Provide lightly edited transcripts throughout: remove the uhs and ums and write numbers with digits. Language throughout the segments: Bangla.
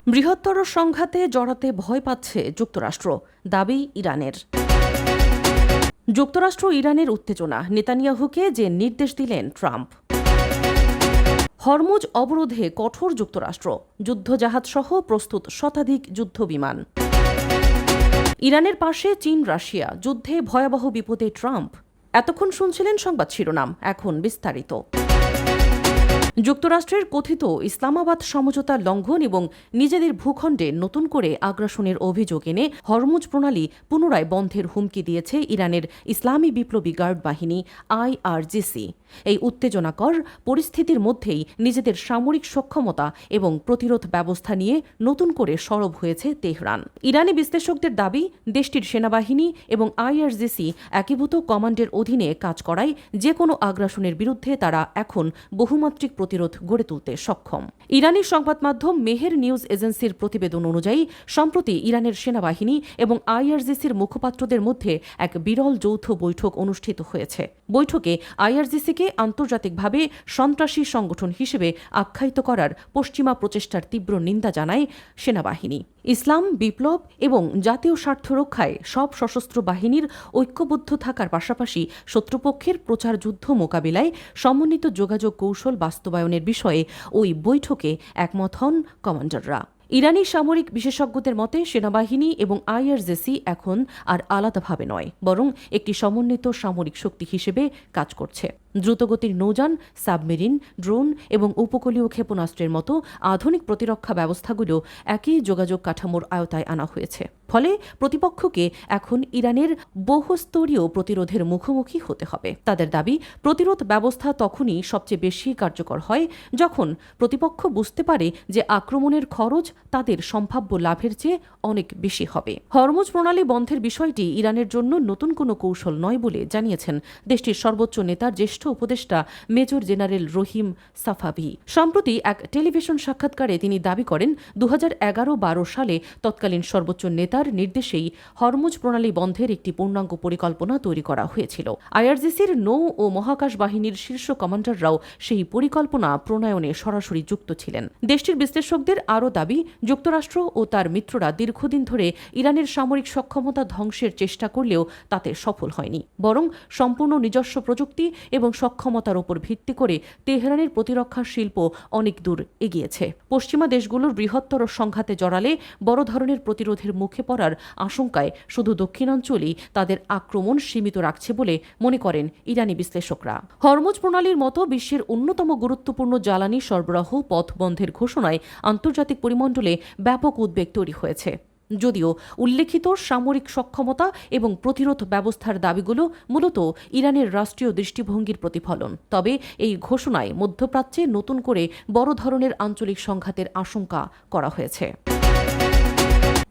বৃহত্তর সংঘাতে জড়াতে ভয় পাচ্ছে যুক্তরাষ্ট্র, দাবি ইরানের। যুক্তরাষ্ট্র ইরানের উত্তেজনা, নেতানিয়াহুকে যে নির্দেশ দিলেন ট্রাম্প। হরমুজ অবরোধে কঠোর যুক্তরাষ্ট্র, যুদ্ধজাহাজসহ প্রস্তুত শতাধিক যুদ্ধবিমান। ইরানের পাশে চীন রাশিয়া, যুদ্ধে ভয়াবহ বিপদে ট্রাম্প। এতক্ষণ শুনছিলেন সংবাদ শিরোনাম, এখন বিস্তারিত। যুক্তরাষ্ট্রের কথিত ইসলামাবাদ সমঝোতার লঙ্ঘন এবং নিজেদের ভূখণ্ডে নতুন করে আগ্রাসনের অভিযোগ এনে হরমুজ প্রণালী পুনরায় বন্ধের হুমকি দিয়েছে ইরানের ইসলামী বিপ্লবী গার্ড বাহিনী IRGC। এই উত্তেজনাকর পরিস্থিতির মধ্যেই নিজেদের সামরিক সক্ষমতা এবং প্রতিরোধ ব্যবস্থা নিয়ে নতুন করে সরব হয়েছে তেহরান। ইরানি বিশ্লেষকদের দাবি, দেশটির সেনাবাহিনী এবং IRGC একীভূত কমান্ডের অধীনে কাজ করায় যে কোনো আগ্রাসনের বিরুদ্ধে তারা এখন বহুমাত্রিক প্রতিরোধ গড়ে তুলতে সক্ষম। ইরানি সংবাদ মাধ্যম মেহের নিউজ এজেন্সির প্রতিবেদন অনুযায়ী সম্প্রতি ইরানের সেনাবাহিনী এবং IRGCর মুখপাত্রদের মধ্যে এক বিরল যৌথ বৈঠক অনুষ্ঠিত হয়েছে। বৈঠকে IRGCকে আন্তর্জাতিকভাবে সন্ত্রাসী সংগঠন হিসেবে আখ্যায়িত করার পশ্চিমা প্রচেষ্টার তীব্র নিন্দা জানায় সেনাবাহিনী। ইসলাম বিপ্লব এবং জাতীয় স্বার্থ রক্ষায় সব সশস্ত্র বাহিনীর ঐক্যবদ্ধ থাকার পাশাপাশি শত্রুপক্ষের প্রচার যুদ্ধ মোকাবিলায় সমন্বিত যোগাযোগ কৌশল বাস্তবায়নের বিষয়ে ওই বৈঠকে একমত হন কমান্ডাররা। ইরানি সামরিক বিশেষজ্ঞদের মতে সেনাবাহিনী এবং IRGC এখন আর আলাদাভাবে নয়, বরং একটি সমন্বিত সামরিক শক্তি হিসেবে কাজ করছে। দ্রুতগতির নৌযান, সাবমেরিন, ড্রোন এবং উপকূলীয় ক্ষেপণাস্ত্রের মতো আধুনিক প্রতিরক্ষা ব্যবস্থাগুলো একই যোগাযোগ কাঠামোর আওতায় আনা হয়েছে। ফলে প্রতিপক্ষকে এখন ইরানের বহুস্তরীয় প্রতিরোধের মুখোমুখি হতে হবে। তাদের দাবি, প্রতিরোধ ব্যবস্থা তখনই সবচেয়ে বেশি কার্যকর হয় যখন প্রতিপক্ষ বুঝতে পারে যে আক্রমণের খরচ তাদের সম্ভাব্য লাভের চেয়ে অনেক বেশি হবে। হরমুজ প্রণালী বন্ধের বিষয়টি ইরানের জন্য নতুন কোনো কৌশল নয় বলে জানিয়েছেন দেশটির সর্বোচ্চ নেতার জ্যেষ্ঠ উপদেষ্টা মেজর জেনারেল রহিম সাফাভি। সম্প্রতি এক টেলিভিশন সাক্ষাৎকারে তিনি দাবি করেন, 2011-12 সালে তৎকালীন সর্বোচ্চ নেতার নির্দেশেই হরমুজ প্রণালী বন্ধের একটি পূর্ণাঙ্গ পরিকল্পনা তৈরি করা হয়েছিল। IRGCর নৌ ও মহাকাশ বাহিনীর শীর্ষ কমান্ডাররাও সেই পরিকল্পনা প্রণয়নে সরাসরি যুক্ত ছিলেন। দেশটির বিশ্লেষকদের আরও দাবি, যুক্তরাষ্ট্র ও তার মিত্ররা দীর্ঘদিন ধরে ইরানের সামরিক সক্ষমতা ধ্বংসের চেষ্টা করলেও তাতে সফল হয়নি, বরং সম্পূর্ণ নিজস্ব প্রযুক্তি এবং সক্ষমতার উপর ভিত্তি করে তেহরানের প্রতিরক্ষা শিল্প অনেক দূর এগিয়েছে। পশ্চিমা দেশগুলোর বৃহত্তর সংঘাতে জড়ালে বড় ধরনের প্রতিরোধের মুখে পড়ার আশঙ্কায় শুধু দক্ষিণাঞ্চলই তাদের আক্রমণ সীমিত রাখছে বলে মনে করেন ইরানি বিশ্লেষকরা। হরমুজ প্রণালীর মতো বিশ্বের অন্যতম গুরুত্বপূর্ণ জ্বালানি সরবরাহ পথ বন্ধের ঘোষণায় আন্তর্জাতিক পরিমণ্ডলে ব্যাপক উদ্বেগ তৈরি হয়েছে। যদিও উল্লেখিত সামরিক সক্ষমতা এবং প্রতিরোধ ব্যবস্থার দাবিগুলো মূলত ইরানের রাষ্ট্রীয় দৃষ্টিভঙ্গির প্রতিফলন, তবে এই ঘোষণায় মধ্যপ্রাচ্যে নতুন করে বড় ধরনের আঞ্চলিক সংঘাতের আশঙ্কা করা হয়েছে।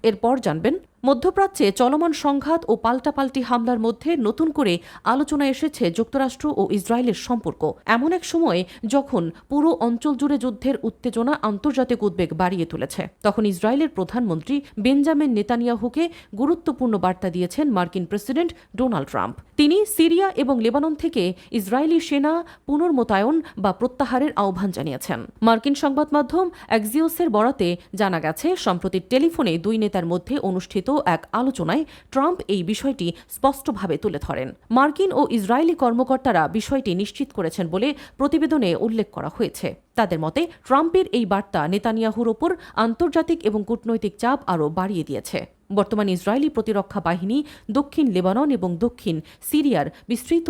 এরপর জানবেন, মধ্যপ্রাচ্যে চলমান সংঘাত ও পাল্টাপাল্টি হামলার মধ্যে নতুন করে আলোচনা এসেছে যুক্তরাষ্ট্র ও ইসরায়েলের সম্পর্ক। এমন এক সময়ে যখন পুরো অঞ্চল জুড়ে যুদ্ধের উত্তেজনা আন্তর্জাতিক উদ্বেগ বাড়িয়ে তুলেছে, তখন ইসরায়েলের প্রধানমন্ত্রী বেঞ্জামিন নেতানিয়াহুকে গুরুত্বপূর্ণ বার্তা দিয়েছেন মার্কিন প্রেসিডেন্ট ডোনাল্ড ট্রাম্প। তিনি সিরিয়া এবং লেবানন থেকে ইসরায়েলি সেনা পুনর্মোতায়ন বা প্রত্যাহারের আহ্বান জানিয়েছেন। মার্কিন সংবাদ মাধ্যম অ্যাক্সিওসের বরাতে জানা গেছে, সম্প্রতি টেলিফোনে দুই নেতার মধ্যে অনুষ্ঠিত এক আলোচনায় ট্রাম্প এই বিষয়টি স্পষ্টভাবে তুলে ধরেন। মার্কিন ও ইসরায়েলি কর্মকর্তারা বিষয়টি নিশ্চিত করেছেন বলে প্রতিবেদনে উল্লেখ করা হয়েছে। তাদের মতে, ট্রাম্পের এই বার্তা নেতানিয়াহুর ওপর আন্তর্জাতিক এবং কূটনৈতিক চাপ আরও বাড়িয়ে দিয়েছে। বর্তমানে ইসরায়েলি প্রতিরক্ষা বাহিনী দক্ষিণ লেবানন এবং দক্ষিণ সিরিয়ার বিস্তৃত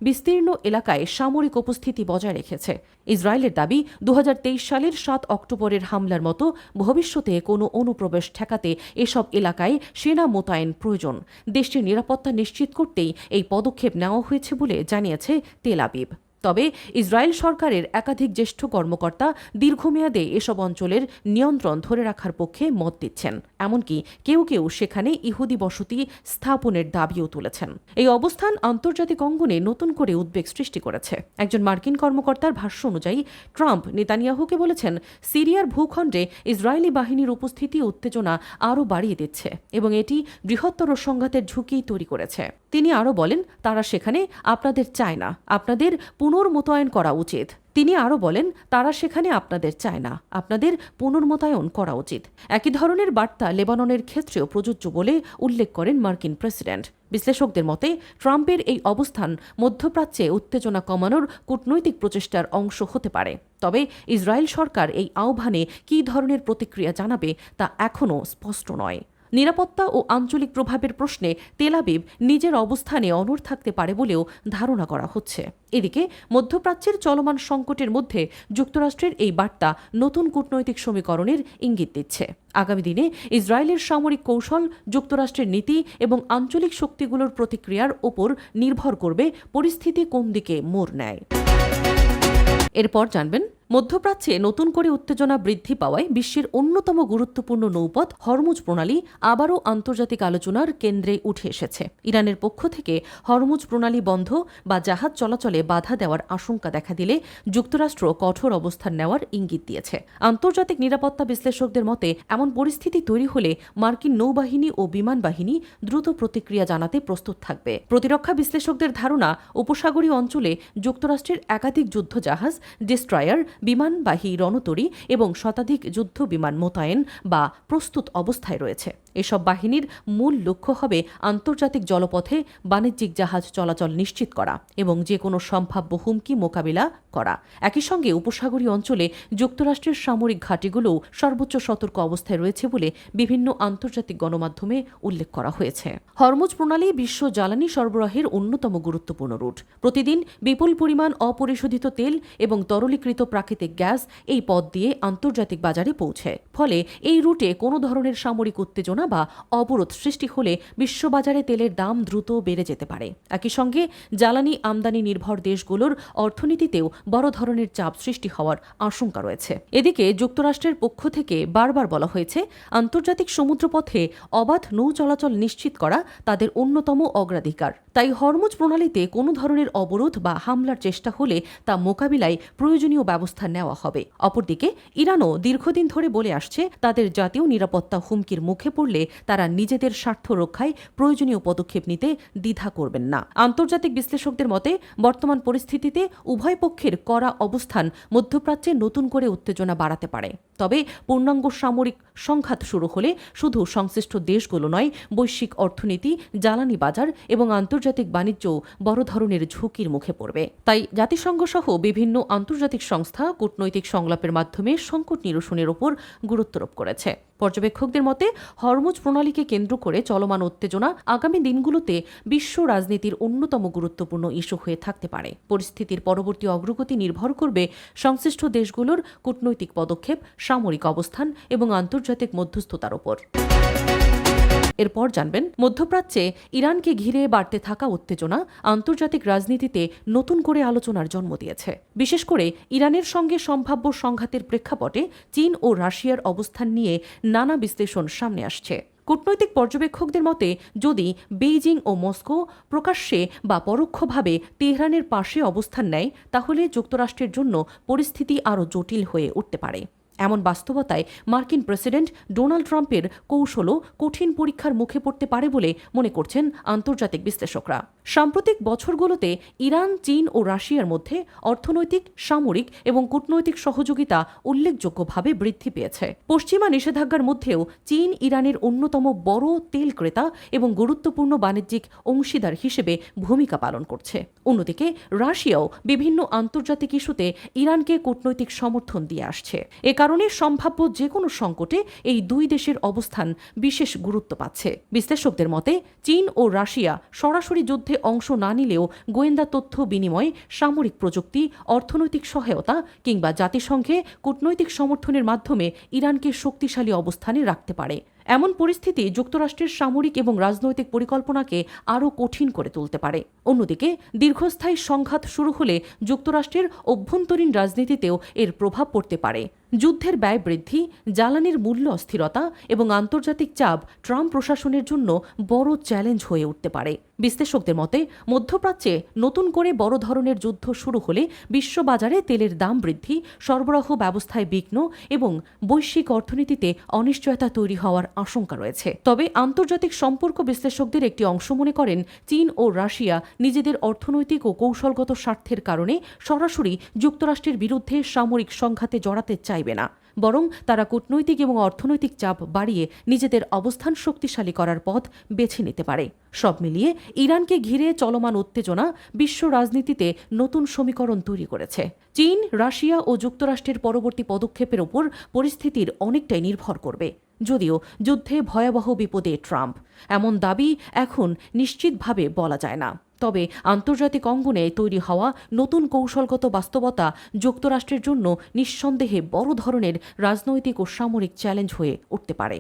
বিস্তীর্ণ এলাকায় সামরিক উপস্থিতি বজায় রেখেছে। ইসরায়েলের দাবি, 2023 সালের 7 অক্টোবরের হামলার মতো ভবিষ্যতে কোনো অনুপ্রবেশ ঠেকাতে এসব এলাকায় সেনা মোতায়েন প্রয়োজন। দেশটির নিরাপত্তা নিশ্চিত করতেই এই পদক্ষেপ নেওয়া হয়েছে বলে জানিয়েছে তেল আবিব। তবে ইসরায়েল সরকারের একাধিক জ্যেষ্ঠ কর্মকর্তা দীর্ঘমেয়াদে এসব অঞ্চলের নিয়ন্ত্রণ ধরে রাখার পক্ষে মত দিচ্ছেন। এমনকি কেউ কেউ সেখানে ইহুদি বসতি স্থাপনের দাবিও তুলেছেন। এই অবস্থান আন্তর্জাতিক অঙ্গনে নতুন করে উদ্বেগ সৃষ্টি করেছে। একজন মার্কিন কর্মকর্তার ভাষ্য অনুযায়ী ট্রাম্প নেতানিয়াহুকে বলেছেন, সিরিয়ার ভূখণ্ডে ইসরায়েলি বাহিনীর উপস্থিতি উত্তেজনা আরও বাড়িয়ে দিচ্ছে এবং এটি বৃহত্তর সংঘাতের ঝুঁকি তৈরি করেছে। তিনি আরও বলেন, তারা সেখানে আপনাদের চায় না, আপনাদের পুনর্মোতায়েন করা উচিত। তিনি আরও বলেন, তারা সেখানে আপনাদের চায় না, আপনাদের পুনর্মোতায়েন করা উচিত। একই ধরনের বার্তা লেবাননের ক্ষেত্রেও প্রযোজ্য বলে উল্লেখ করেন মার্কিন প্রেসিডেন্ট। বিশ্লেষকদের মতে ট্রাম্পের এই অবস্থান মধ্যপ্রাচ্যে উত্তেজনা কমানোর কূটনৈতিক প্রচেষ্টার অংশ হতে পারে। তবে ইসরায়েল সরকার এই আহ্বানে কী ধরনের প্রতিক্রিয়া জানাবে তা এখনও স্পষ্ট নয়। নিরাপত্তা ও আঞ্চলিক প্রভাবের প্রশ্নে তেল আবিব নিজের অবস্থানে অনড় থাকতে পারে বলেও ধারণা করা হচ্ছে। এদিকে মধ্যপ্রাচ্যের চলমান সংকটের মধ্যে যুক্তরাষ্ট্রের এই বার্তা নতুন কূটনৈতিক সমীকরণের ইঙ্গিত দিচ্ছে। আগামী দিনে ইসরায়েলের সামরিক কৌশল, যুক্তরাষ্ট্রের নীতি এবং আঞ্চলিক শক্তিগুলোর প্রতিক্রিয়ার ওপর নির্ভর করবে পরিস্থিতি কোন দিকে মোড় নেয়। এরপর জানবেন, মধ্যপ্রাচ্যে নতুন করে উত্তেজনা বৃদ্ধি পাওয়ায় বিশ্বের অন্যতম গুরুত্বপূর্ণ নৌপথ হরমুজ প্রণালী আবারও আন্তর্জাতিক আলোচনার কেন্দ্রে উঠে এসেছে। ইরানের পক্ষ থেকে হরমুজ প্রণালী বন্ধ বা জাহাজ চলাচলে বাধা দেওয়ার আশঙ্কা দেখা দিলে যুক্তরাষ্ট্র কঠোর অবস্থান নেওয়ার ইঙ্গিত দিয়েছে। আন্তর্জাতিক নিরাপত্তা বিশ্লেষকদের মতে এমন পরিস্থিতি তৈরি হলে মার্কিন নৌবাহিনী ও বিমান বাহিনী দ্রুত প্রতিক্রিয়া জানাতে প্রস্তুত থাকবে। প্রতিরক্ষা বিশ্লেষকদের ধারণা, উপসাগরীয় অঞ্চলে যুক্তরাষ্ট্রের একাধিক যুদ্ধ জাহাজ, ডেস্ট্রয়ার, বিমানবাহী রণতরী এবং শতাধিক যুদ্ধ বিমান মোতায়েন বা প্রস্তুত অবস্থায় রয়েছে। এসব বাহিনীর মূল লক্ষ্য হবে আন্তর্জাতিক জলপথে বাণিজ্যিক জাহাজ চলাচল নিশ্চিত করা এবং যে কোনো সম্ভাব্য হুমকি মোকাবিলা করা। একই সঙ্গে উপসাগরীয় অঞ্চলে যুক্তরাষ্ট্রের সামরিক ঘাঁটিগুলোও সর্বোচ্চ সতর্ক অবস্থায় রয়েছে বলে বিভিন্ন আন্তর্জাতিক গণমাধ্যমে উল্লেখ করা হয়েছে। হরমুজ প্রণালী বিশ্ব জ্বালানি সরবরাহের অন্যতম গুরুত্বপূর্ণ রুট। প্রতিদিন বিপুল পরিমাণ অপরিশোধিত তেল এবং তরলীকৃত প্রাকৃতিক গ্যাস এই পথ দিয়ে আন্তর্জাতিক বাজারে পৌঁছে। ফলে এই রুটে কোনো ধরনের সামরিক উত্তেজনা বা অবরোধ সৃষ্টি হলে বিশ্ববাজারে তেলের দাম দ্রুত বেড়ে যেতে পারে। একই সঙ্গে জ্বালানি আমদানি নির্ভর দেশগুলোর অর্থনীতিতেও বড় ধরনের চাপ সৃষ্টি হওয়ার আশঙ্কা রয়েছে। এদিকে যুক্তরাষ্ট্রের পক্ষ থেকে বারবার বলা হয়েছে, আন্তর্জাতিক সমুদ্রপথে অবাধ নৌ চলাচল নিশ্চিত করা তাদের অন্যতম অগ্রাধিকার। তাই হরমুজ প্রণালীতে কোনো ধরনের অবরোধ বা হামলার চেষ্টা হলে তা মোকাবিলায় প্রয়োজনীয় ব্যবস্থা নেওয়া হবে। অপরদিকে ইরানও দীর্ঘদিন ধরে বলে আসছে, তাদের জাতীয় নিরাপত্তা হুমকির মুখে পড়লে তারা নিজেদের স্বার্থ রক্ষায় প্রয়োজনীয় পদক্ষেপ নিতে দ্বিধা করবেন না। আন্তর্জাতিক বিশ্লেষকদের মতে বর্তমান পরিস্থিতিতে উভয় পক্ষের কড়া অবস্থান মধ্যপ্রাচ্যে নতুন করে উত্তেজনা বাড়াতে পারে। তবে পূর্ণাঙ্গ সামরিক সংঘাত শুরু হলে শুধু সংশ্লিষ্ট দেশগুলো নয়, বৈশ্বিক অর্থনীতি, জ্বালানি বাজার এবং আন্তর্জাতিক বাণিজ্য বড় ধরনের ঝুঁকির মুখে পড়বে। তাই জাতিসংঘ সহ বিভিন্ন আন্তর্জাতিক সংস্থা কূটনৈতিক সংলাপের মাধ্যমে সংকট নিরসনের ওপর গুরুত্বারোপ করেছে। পর্যবেক্ষকদের মতে হরমুজ প্রণালীকে কেন্দ্র করে চলমান উত্তেজনা আগামী দিনগুলোতে বিশ্ব রাজনীতির অন্যতম গুরুত্বপূর্ণ ইস্যু হয়ে থাকতে পারে। পরিস্থিতির পরবর্তী অগ্রগতি নির্ভর করবে সংশ্লিষ্ট দেশগুলোর কূটনৈতিক পদক্ষেপ, সামরিক অবস্থান এবং আন্তর্জাতিক মধ্যস্থতার ওপর। এরপর জানবেন, মধ্যপ্রাচ্যে ইরানকে ঘিরে বাড়তে থাকা উত্তেজনা আন্তর্জাতিক রাজনীতিতে নতুন করে আলোচনার জন্ম দিয়েছে। বিশেষ করে ইরানের সঙ্গে সম্ভাব্য সংঘাতের প্রেক্ষাপটে চীন ও রাশিয়ার অবস্থান নিয়ে নানা বিশ্লেষণ সামনে আসছে। কূটনৈতিক পর্যবেক্ষকদের মতে যদি বেইজিং ও মস্কো প্রকাশ্যে বা পরোক্ষভাবে তেহরানের পাশে অবস্থান নেয়, তাহলে যুক্তরাষ্ট্রের জন্য পরিস্থিতি আরও জটিল হয়ে উঠতে পারে। এমন বাস্তবতায় মার্কিন প্রেসিডেন্ট ডোনাল্ড ট্রাম্পের কৌশলও কঠিন পরীক্ষার মুখে পড়তে পারে বলে মনে করছেন আন্তর্জাতিক বিশ্লেষকরা। সাম্প্রতিক বছরগুলোতে ইরান, চীন ও রাশিয়ার মধ্যে অর্থনৈতিক, সামরিক এবং কূটনৈতিক সহযোগিতা উল্লেখযোগ্যভাবে বৃদ্ধি পেয়েছে। পশ্চিমা নিষেধাজ্ঞার মধ্যেও চীন ইরানের অন্যতম বড় তেল ক্রেতা এবং গুরুত্বপূর্ণ বাণিজ্যিক অংশীদার হিসেবে ভূমিকা পালন করছে। অন্যদিকে রাশিয়াও বিভিন্ন আন্তর্জাতিক ইস্যুতে ইরানকে কূটনৈতিক সমর্থন দিয়ে আসছে। এ কারণে সম্ভাব্য যে কোনো সংকটে এই দুই দেশের অবস্থান বিশেষ গুরুত্ব পাচ্ছে। বিশ্লেষকদের মতে চীন ও রাশিয়া সরাসরি যুদ্ধে অংশ না নিলেও গোয়েন্দা তথ্য বিনিময়, সামরিক প্রযুক্তি, অর্থনৈতিক সহায়তা কিংবা জাতিসংঘে কূটনৈতিক সমর্থনের মাধ্যমে ইরানকে শক্তিশালী অবস্থানে রাখতে পারে। এমন পরিস্থিতি যুক্তরাষ্ট্রের সামরিক এবং রাজনৈতিক পরিকল্পনাকে আরও কঠিন করে তুলতে পারে। অন্যদিকে দীর্ঘস্থায়ী সংঘাত শুরু হলে যুক্তরাষ্ট্রের অভ্যন্তরীণ রাজনীতিতেও এর প্রভাব পড়তে পারে। যুদ্ধের ব্যয় বৃদ্ধি, জ্বালানির মূল্য অস্থিরতা এবং আন্তর্জাতিক চাপ ট্রাম্প প্রশাসনের জন্য বড় চ্যালেঞ্জ হয়ে উঠতে পারে। বিশ্লেষকদের মতে মধ্যপ্রাচ্যে নতুন করে বড় ধরনের যুদ্ধ শুরু হলে বিশ্ববাজারে তেলের দাম বৃদ্ধি, সরবরাহ ব্যবস্থায় বিঘ্ন এবং বৈশ্বিক অর্থনীতিতে অনিশ্চয়তা তৈরি হওয়ার আশঙ্কা রয়েছে। তবে আন্তর্জাতিক সম্পর্ক বিশ্লেষকদের একটি অংশ মনে করেন, চীন ও রাশিয়া নিজেদের অর্থনৈতিক ও কৌশলগত স্বার্থের কারণে সরাসরি যুক্তরাষ্ট্রের বিরুদ্ধে সামরিক সংঘাতে জড়াতে চাইবে না, বরং তারা কূটনৈতিক এবং অর্থনৈতিক চাপ বাড়িয়ে নিজেদের অবস্থান শক্তিশালী করার পথ বেছে নিতে পারে। সব মিলিয়ে ইরানকে ঘিরে চলমান উত্তেজনা বিশ্ব রাজনীতিতে নতুন সমীকরণ তৈরি করেছে। চীন, রাশিয়া ও যুক্তরাষ্ট্রের পরবর্তী পদক্ষেপের ওপর পরিস্থিতির অনেকটাই নির্ভর করবে। যদিও যুদ্ধে ভয়াবহ বিপদে ট্রাম্প, এমন দাবি এখন নিশ্চিতভাবে বলা যায় না। তবে আন্তর্জাতিক অঙ্গনে তৈরি হওয়া নতুন কৌশলগত বাস্তবতা যুক্তরাষ্ট্রের জন্য নিঃসন্দেহে বড় ধরনের রাজনৈতিক ও সামরিক চ্যালেঞ্জ হয়ে উঠতে পারে।